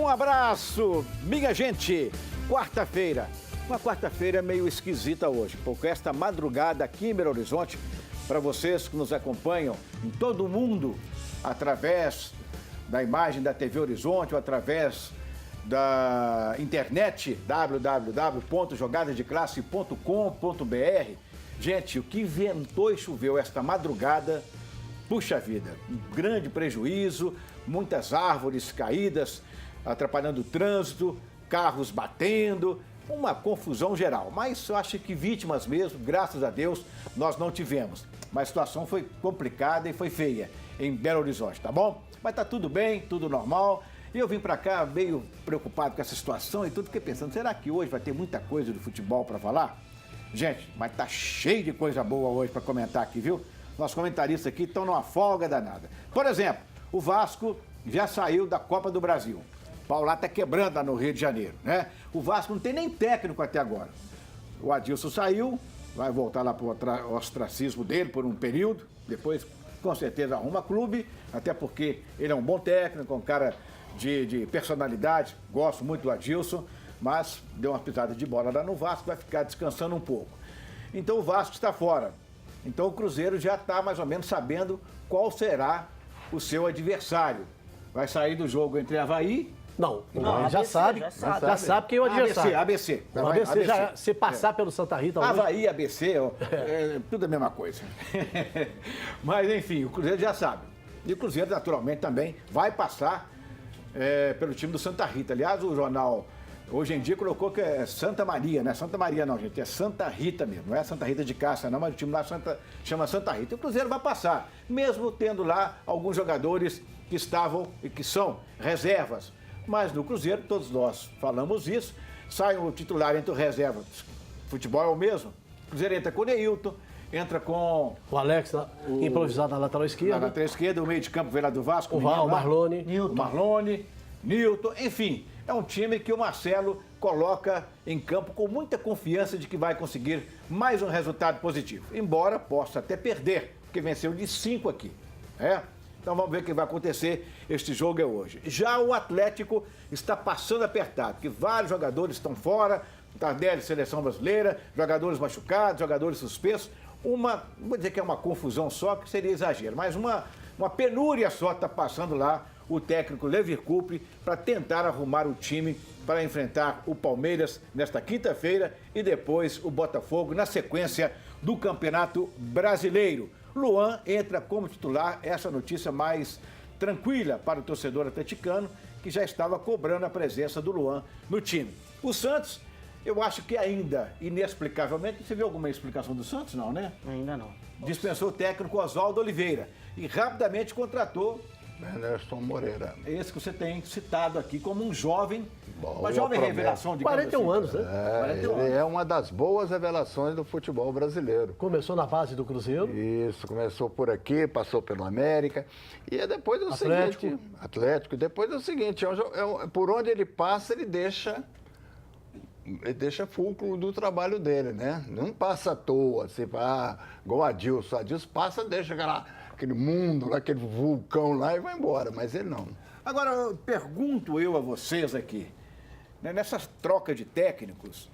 Um abraço, minha gente. Quarta-feira, uma quarta-feira meio esquisita hoje, porque esta madrugada aqui em Belo Horizonte, para vocês que nos acompanham em todo o mundo, através da imagem da TV Horizonte ou através da internet, www.jogadasdeclasse.com.br. Gente, o que ventou e choveu esta madrugada, puxa vida, um grande prejuízo, muitas árvores caídas, atrapalhando o trânsito, carros batendo, uma confusão geral. Mas eu acho que vítimas mesmo, graças a Deus, nós não tivemos. Mas a situação foi complicada e foi feia em Belo Horizonte, tá bom? Mas tá tudo bem, tudo normal. E eu vim para cá meio preocupado com essa situação e tudo, fiquei pensando, será que hoje vai ter muita coisa do futebol para falar? Gente, mas tá cheio de coisa boa hoje para comentar aqui, viu? Nossos comentaristas aqui estão numa folga danada. Por exemplo, o Vasco já saiu da Copa do Brasil. O pau lá tá quebrando lá no Rio de Janeiro, né? O Vasco não tem nem técnico até agora. O Adilson saiu, vai voltar lá para o ostracismo dele por um período, depois com certeza arruma clube, até porque ele é um bom técnico, um cara de personalidade, gosto muito do Adilson, mas deu uma pisada de bola lá no Vasco, vai ficar descansando um pouco. Então o Vasco está fora. Então o Cruzeiro já está mais ou menos sabendo qual será o seu adversário. Vai sair do jogo entre Avaí... Não, ABC, já sabe quem é o adversário. ABC. O ABC já, se passar pelo Santa Rita... Avaí, ABC, tudo a mesma coisa. Mas, enfim, o Cruzeiro já sabe. E o Cruzeiro, naturalmente, também vai passar pelo time do Santa Rita. Aliás, o jornal, hoje em dia, colocou que é Santa Maria, não é Santa Maria não, gente, é Santa Rita mesmo. Não é Santa Rita de Cássia, não, mas o time lá chama Santa Rita. E o Cruzeiro vai passar, mesmo tendo lá alguns jogadores que estavam e que são reservas. Mas no Cruzeiro, todos nós falamos isso, sai o titular entre o reserva. Futebol é o mesmo. O Cruzeiro entra com o Neilton, entra com... O Alex, improvisado na lateral esquerda. Na lateral esquerda, o meio de campo veio lá do Vasco. O Marlone. O Marlone, Nilton, enfim. É um time que o Marcelo coloca em campo com muita confiança de que vai conseguir mais um resultado positivo. Embora possa até perder, porque venceu de 5 aqui. Então vamos ver o que vai acontecer. Este jogo é hoje. Já o Atlético está passando apertado, porque vários jogadores estão fora, Tardelli, seleção brasileira, jogadores machucados, jogadores suspensos. Não vou dizer que é uma confusão só, que seria exagero, mas uma penúria só está passando lá o técnico Leverkusen para tentar arrumar o time para enfrentar o Palmeiras nesta quinta-feira e depois o Botafogo na sequência do Campeonato Brasileiro. Luan entra como titular, essa notícia mais tranquila para o torcedor atleticano, que já estava cobrando a presença do Luan no time. O Santos, eu acho que ainda, inexplicavelmente, você viu alguma explicação do Santos? Não, né? Ainda não. Dispensou o técnico Oswaldo Oliveira e rapidamente contratou Anderson Moreira. esse que você tem citado aqui como um jovem, uma Boa jovem promessa. revelação de 41 anos, né? 41 Ele anos. é uma das boas revelações do futebol brasileiro. Começou na base do Cruzeiro. Isso, começou por aqui, passou pelo América. E depois é o seguinte... Atlético. Depois é o seguinte, por onde ele passa, ele deixa fulcro do trabalho dele, né? Não passa à toa, assim, igual o Adilson. O Adilson passa, deixa aquele mundo, aquele vulcão lá e vai embora, mas ele não. Agora, eu pergunto eu a vocês aqui, né, nessas trocas de técnicos,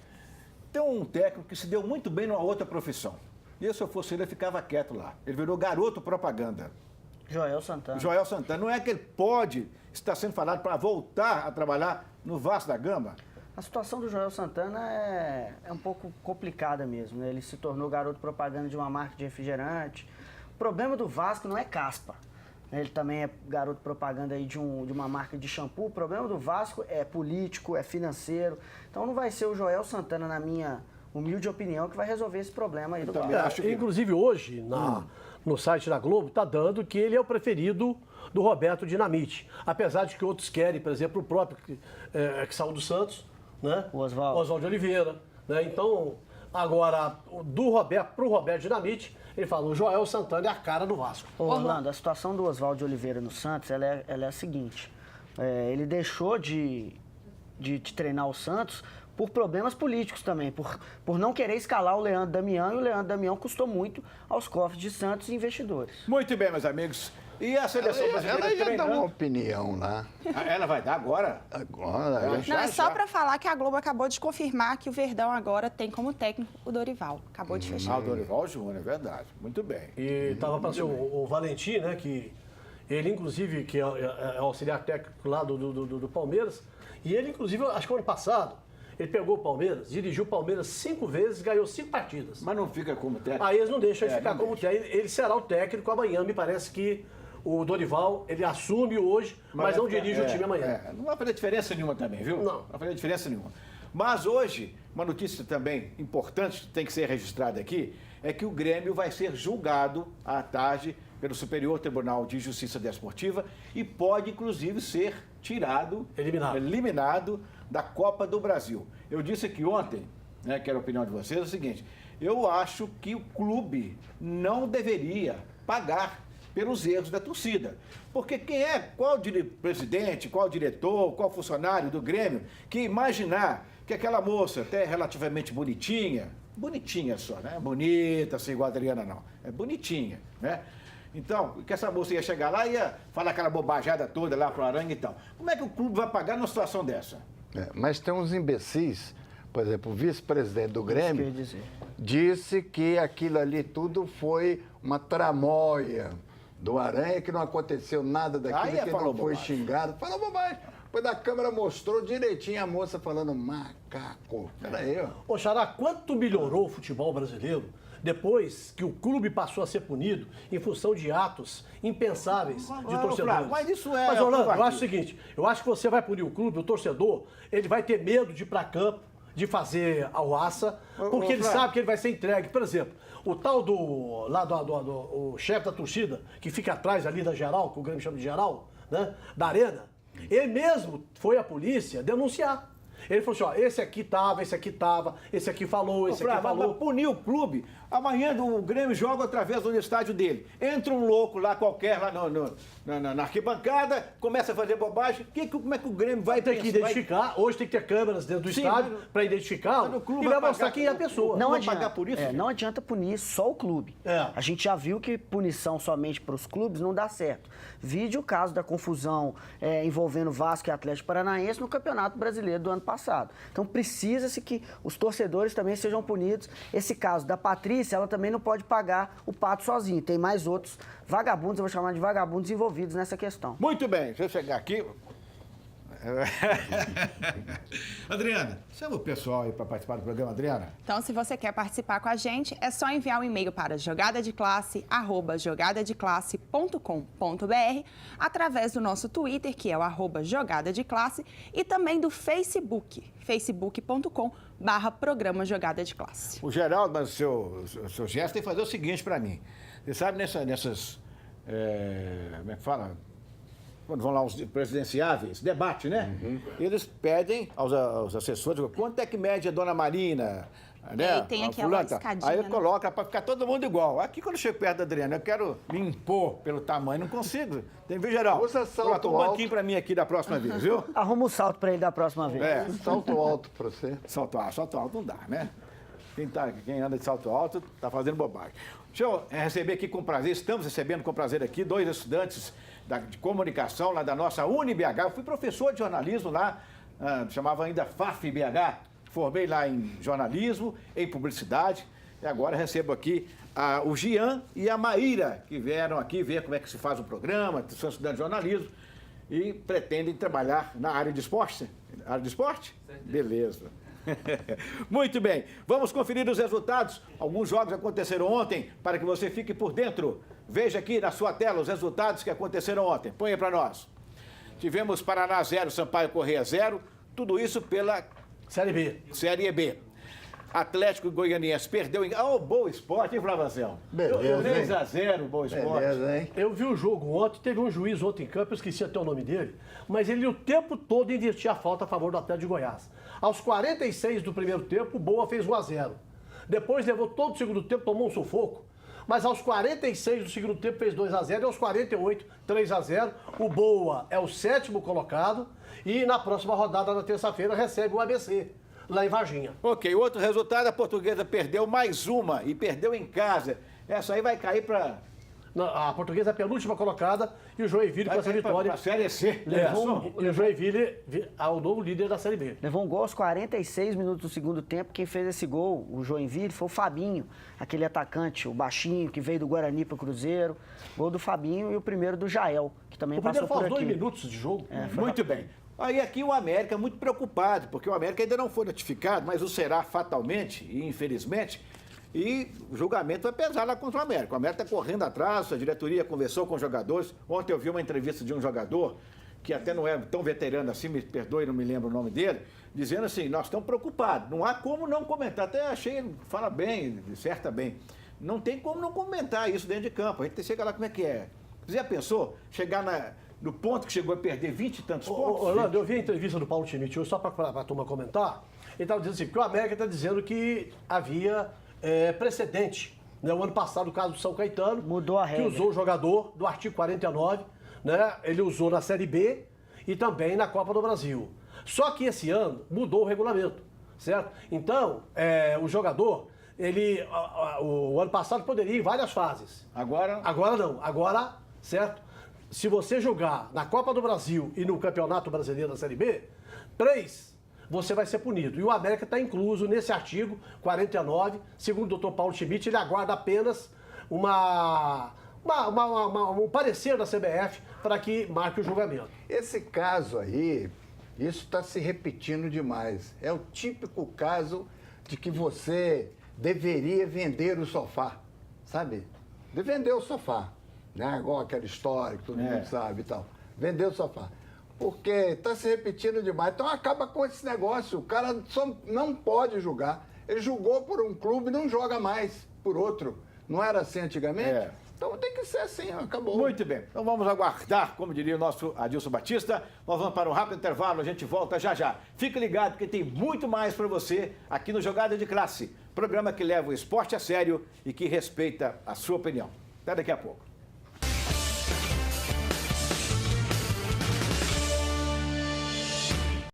tem um técnico que se deu muito bem numa outra profissão. E se eu fosse ele, eu ficava quieto lá. Ele virou garoto propaganda. Joel Santana. Joel Santana. Não é que ele pode estar sendo falado para voltar a trabalhar no Vasco da Gama? A situação do Joel Santana é um pouco complicada mesmo, né? Ele se tornou garoto propaganda de uma marca de refrigerante. O problema do Vasco não é caspa. Ele também é garoto propaganda aí de uma marca de shampoo. O problema do Vasco é político, é financeiro. Então não vai ser o Joel Santana, na minha humilde opinião, que vai resolver esse problema aí do Vasco. acho que... Inclusive hoje, no site da Globo, está dando que ele é o preferido do Roberto Dinamite. Apesar de que outros querem, por exemplo, o próprio que saiu do Santos, né? O Oswaldo Oliveira. Né? Então, agora, para o Roberto Dinamite, ele fala, o Joel Santana é a cara do Vasco. Ô, Orlando, a situação do Oswaldo Oliveira no Santos, ela é a seguinte. Ele deixou de treinar o Santos por problemas políticos também, por não querer escalar o Leandro Damião, e o Leandro Damião custou muito aos cofres de Santos e investidores. Muito bem, meus amigos. E a seleção brasileira Ela ia dar uma treinando? opinião lá. Ela vai dar agora? Agora, Ah, já- Não, é só já. para falar que a Globo acabou de confirmar que o Verdão agora tem como técnico o Dorival. Acabou de fechar. Ah, o Dorival Júnior, é verdade. Muito bem. E estava para ser o Valentim, né? Que ele, inclusive, que é auxiliar técnico lá do Palmeiras. E ele, inclusive, acho que ano passado, ele pegou o Palmeiras, dirigiu o Palmeiras 5 vezes, ganhou 5 partidas. Mas não fica como técnico. Aí eles não deixam ele ficar não como técnico. Ele será o técnico amanhã, me parece que o Dorival, ele assume hoje, mas não dirige o time amanhã. Não vai fazer diferença nenhuma também, viu? Não. vai fazer diferença nenhuma. Mas hoje, uma notícia também importante que tem que ser registrada aqui, é que o Grêmio vai ser julgado à tarde pelo Superior Tribunal de Justiça Desportiva e pode, inclusive, ser tirado, eliminado da Copa do Brasil. Eu disse aqui ontem, né, que era a opinião de vocês, é o seguinte, eu acho que o clube não deveria pagar pelos erros da torcida. Porque qual presidente, qual diretor, qual funcionário do Grêmio que imaginar que aquela moça, até relativamente bonitinha só, né? Bonita, sem igual a Adriana não, é bonitinha, né? Então, que essa moça ia chegar lá e ia falar aquela bobajada toda lá pro Aranha e tal. Como é que o clube vai pagar numa situação dessa? Mas tem uns imbecis, por exemplo, o vice-presidente do Isso que eu Grêmio ia dizer. disse que aquilo ali tudo foi uma tramóia do Aranha, que não aconteceu nada daquilo, que falou não foi bobagem. xingado. Falou bobagem. Depois da câmera mostrou direitinho a moça falando macaco. Peraí, ó. Ô, Xará, quanto melhorou o futebol brasileiro depois que o clube passou a ser punido em função de atos impensáveis de torcedores? Flávio, mas isso é Mas, Orlando, eu covardia. acho o seguinte, eu acho que você vai punir o clube, o torcedor, ele vai ter medo de ir para campo, de fazer a roça, porque ele Flávio. sabe que ele vai ser entregue. Por exemplo, o tal o chefe da torcida, que fica atrás ali da geral, que o Grêmio chama de geral, né, da arena, ele mesmo foi à polícia denunciar. Ele falou assim, ó, esse aqui tava, esse aqui falou, esse aqui Flávio, falou. mas punir o clube, amanhã o Grêmio joga através do estádio dele. Entra um louco lá qualquer, lá na arquibancada, começa a fazer bobagem. Como é que o Grêmio vai Tem que identificar, hoje tem que ter câmeras dentro do Sim, estádio mas- para identificá-lo mas o clube e vai vai mostrar pagar quem é a por- pessoa. Não vai adianta, pagar por isso, gente? não adianta punir só o clube. É. A gente já viu que punição somente para os clubes não dá certo. Vide o caso da confusão envolvendo Vasco e Atlético Paranaense no Campeonato Brasileiro do ano passado. Então precisa-se que os torcedores também sejam punidos. Esse caso da Patrícia, ela também não pode pagar o pato sozinho. Tem mais outros vagabundos, eu vou chamar de vagabundos envolvidos nessa questão. Muito bem, deixa eu chegar aqui. Adriana, chama o pessoal aí para participar do programa, Adriana. Então, se você quer participar com a gente, é só enviar um e-mail para jogadadeclasse@jogadadeclasse.com.br, através do nosso Twitter, que é o @jogadadeclasse, e também do Facebook, facebook.com/programa Jogada de Classe. O Geraldo, mas o seu gesto tem que fazer o seguinte para mim. Você sabe nessas como é que fala? Quando vão lá os presidenciáveis, debate, né? Eles pedem aos assessores, quanto é que mede a dona Marina? Né? E tem A aquela fulana, escadinha, aí né? coloca para ficar todo mundo igual. Aqui, quando eu chego perto da Adriana, eu quero me impor pelo tamanho, não consigo. Tem que ver, Geraldo. Usa salto Coloca um alto. banquinho para mim aqui da próxima vez, viu? Arruma o salto para ele da próxima vez. É. Salto alto pra você. Salto alto não dá, né? Quem anda de salto alto tá fazendo bobagem. Deixa eu receber aqui com prazer, estamos recebendo com prazer aqui 2 estudantes de comunicação lá da nossa UniBH. Eu fui professor de jornalismo lá, chamava ainda FAF-BH. Formei lá em jornalismo, em publicidade. E agora recebo aqui o Gian e a Maíra, que vieram aqui ver como é que se faz o programa, são estudantes de jornalismo e pretendem trabalhar na área de esporte. Área de esporte? Beleza. Muito bem, vamos conferir os resultados. Alguns jogos aconteceram ontem, para que você fique por dentro. Veja aqui na sua tela os resultados que aconteceram ontem. Põe aí para nós. Tivemos Paraná 0, Sampaio Corrêa 0, tudo isso pela Série B. Série B. Atlético Goianiense perdeu em... Boa Esporte, hein, Flávio Anselmo? Beleza, 3-0, Boa Esporte. Beleza, hein? Eu vi o jogo ontem, teve um juiz ontem em campo, eu esqueci até o nome dele, mas ele o tempo todo investia a falta a favor do Atlético de Goiás. Aos 46 do primeiro tempo, o Boa fez 1-0. Depois levou todo o segundo tempo, tomou um sufoco. Mas aos 46 do segundo tempo fez 2-0 e aos 48, 3-0. O Boa é o 7º colocado e na próxima rodada, na terça-feira, recebe o ABC, lá em Varginha. Ok, outro resultado, a Portuguesa perdeu mais uma e perdeu em casa. Essa aí vai cair para A Portuguesa é a penúltima colocada e o Joinville com essa vitória. A Série C. E o Joinville é o novo líder da Série B. Levou um gol aos 46 minutos do segundo tempo. Quem fez esse gol, o Joinville, foi o Fabinho, aquele atacante, o baixinho, que veio do Guarani para o Cruzeiro. Gol do Fabinho e o primeiro do Jael, que também O passou primeiro por faz aqui. 2 minutos de jogo. Muito bem. Aí aqui o América é muito preocupado, porque o América ainda não foi notificado, mas o será fatalmente e infelizmente. E o julgamento vai pesar lá contra o América. O América está correndo atrás, a diretoria conversou com os jogadores. Ontem eu vi uma entrevista de um jogador, que até não é tão veterano assim, me perdoe, não me lembro o nome dele, dizendo assim, nós estamos preocupados, não há como não comentar. Até achei, fala bem, certa bem. Não tem como não comentar isso dentro de campo. A gente chega lá, como é que é? Você já pensou? Chegar no ponto que chegou a perder 20 e tantos pontos? Orlando, eu vi a entrevista do Paulo Schmidt hoje, só para a turma comentar. Ele estava dizendo assim, porque o América está dizendo que havia precedente. Né? O ano passado, o caso do São Caetano, mudou a regra. Que usou o jogador do artigo 49, né? Ele usou na Série B e também na Copa do Brasil. Só que esse ano mudou o regulamento, certo? Então, o jogador, o ano passado poderia ir em várias fases. Agora? Agora não. Agora, certo? Se você jogar na Copa do Brasil e no Campeonato Brasileiro da Série B, 3, você vai ser punido. E o América está incluso nesse artigo 49. Segundo o Dr. Paulo Schmidt, ele aguarda apenas um parecer da CBF para que marque o julgamento. Esse caso aí, isso está se repetindo demais. É o típico caso de que você deveria vender o sofá, sabe? De vender o sofá, né? Igual aquela história que todo mundo sabe e tal. Vender o sofá. Porque está se repetindo demais. Então acaba com esse negócio. O cara só não pode julgar. Ele julgou por um clube e não joga mais por outro. Não era assim antigamente? Então tem que ser assim, acabou. Muito bem. Então vamos aguardar, como diria o nosso Adilson Batista. Nós vamos para um rápido intervalo, a gente volta já já. Fique ligado porque tem muito mais para você aqui no Jogada de Classe. Programa que leva o esporte a sério e que respeita a sua opinião. Até daqui a pouco.